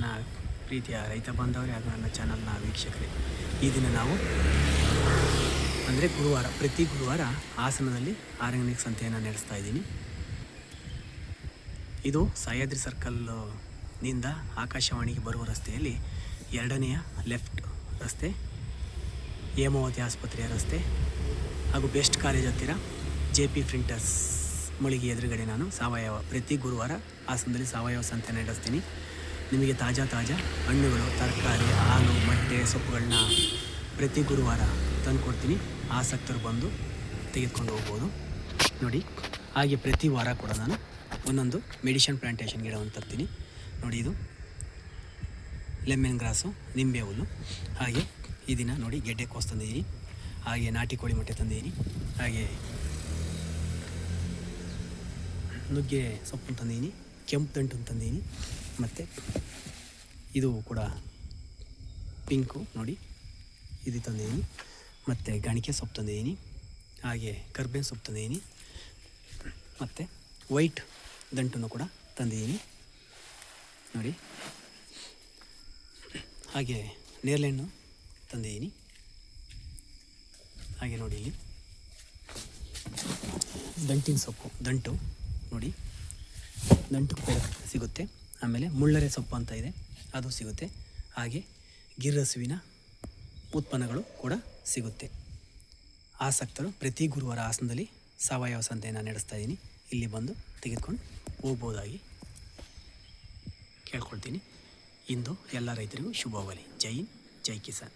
ನನ್ನ ಪ್ರೀತಿಯ ರೈತ ಬಾಂಧವರೇ ಹಾಗೂ ನನ್ನ ಚಾನಲ್ನ ವೀಕ್ಷಕರೇ, ಈ ದಿನ ನಾವು ಅಂದರೆ ಪ್ರತಿ ಗುರುವಾರ ಹಾಸನದಲ್ಲಿ ಆರ್ಗಾನಿಕ್ ಸಂತೆಯನ್ನು ನಡೆಸ್ತಾ ಇದ್ದೀನಿ. ಇದು ಸಹ್ಯಾದ್ರಿ ಸರ್ಕಲ್ನಿಂದ ಆಕಾಶವಾಣಿಗೆ ಬರುವ ರಸ್ತೆಯಲ್ಲಿ ಎರಡನೆಯ ಲೆಫ್ಟ್ ರಸ್ತೆ, ಹೇಮಾವತಿ ಆಸ್ಪತ್ರೆಯ ರಸ್ತೆ ಹಾಗೂ ಬೆಸ್ಟ್ ಕಾಲೇಜ್ ಹತ್ತಿರ JP ಪ್ರಿಂಟರ್ಸ್ ಮಳಿಗೆ ಎದುರುಗಡೆ ನಾನು ಪ್ರತಿ ಗುರುವಾರ ಹಾಸನದಲ್ಲಿ ಸಾವಯವ ಸಂತೆ ನಡೆಸ್ತೀನಿ. ನಿಮಗೆ ತಾಜಾ ಹಣ್ಣುಗಳು, ತರಕಾರಿ, ಹಾಲು, ಮೊಟ್ಟೆ, ಸೊಪ್ಪುಗಳನ್ನ ಪ್ರತಿ ಗುರುವಾರ ತಂದು ಕೊಡ್ತೀನಿ. ಆಸಕ್ತರು ಬಂದು ತೆಗೆದುಕೊಂಡು ಹೋಗ್ಬೋದು ನೋಡಿ. ಹಾಗೆ ಪ್ರತಿ ವಾರ ಕೂಡ ನಾನು ಒಂದೊಂದು ಮೆಡಿಷನ್ ಪ್ಲಾಂಟೇಷನ್ ಗಿಡವನ್ನು ತರ್ತೀನಿ ನೋಡಿ. ಇದು ಲೆಮನ್ ಗ್ರಾಸು, ನಿಂಬೆ ಹುಲ್ಲು. ಹಾಗೆ ಈ ದಿನ ನೋಡಿ ಗೆಡ್ಡೆಕೋಸು ತಂದಿದ್ದೀನಿ, ಹಾಗೆ ನಾಟಿ ಕೋಳಿ ಮೊಟ್ಟೆ ತಂದಿದ್ದೀನಿ, ಹಾಗೆ ನುಗ್ಗೆ ಸೊಪ್ಪು ತಂದಿದ್ದೀನಿ, ಕೆಂಪು ದಂಟು ತಂದಿದ್ದೀನಿ, ಮತ್ತು ಇದು ಕೂಡ ಪಿಂಕು ನೋಡಿ ಇದು ತಂದಿದ್ದೀನಿ, ಮತ್ತು ಗಣಿಕೆ ಸೊಪ್ಪು ತಂದಿದ್ದೀನಿ, ಹಾಗೆ ಕರ್ಬೇವಿನ ಸೊಪ್ಪು ತಂದಿದ್ದೀನಿ, ಮತ್ತು ವೈಟ್ ದಂಟನ್ನು ಕೂಡ ತಂದಿದ್ದೀನಿ ನೋಡಿ. ಹಾಗೆ ನೇರಳೆಹಣ್ಣು ತಂದಿದ್ದೀನಿ. ಹಾಗೆ ನೋಡಿ ಇಲ್ಲಿ ದಂಟಿನ ಸೊಪ್ಪು, ದಂಟು ನೋಡಿ, ದಂಟು ಕೂಡ ಸಿಗುತ್ತೆ. ಆಮೇಲೆ ಮುಳ್ಳರೆ ಸೊಪ್ಪು ಅಂತ ಇದೆ, ಅದು ಸಿಗುತ್ತೆ. ಹಾಗೆ ಗಿರ್ರಸುವಿನ ಉತ್ಪನ್ನಗಳು ಕೂಡ ಸಿಗುತ್ತೆ. ಆಸಕ್ತರು ಪ್ರತಿ ಗುರುವಾರ ಹಾಸನದಲ್ಲಿ ಸಾವಯವ ಸಂತೆಯನ್ನು ನಡೆಸ್ತಾ ಇದ್ದೀನಿ. ಇಲ್ಲಿ ಬಂದು ತೆಗೆದುಕೊಂಡು ಹೋಗ್ಬೋದಾಗಿ ಕೇಳ್ಕೊಳ್ತೀನಿ. ಇಂದು ಎಲ್ಲ ರೈತರಿಗೂ ಶುಭವಾಗಲಿ. ಜೈ ಹಿಂದ್, ಜೈ ಕಿಸಾನ್.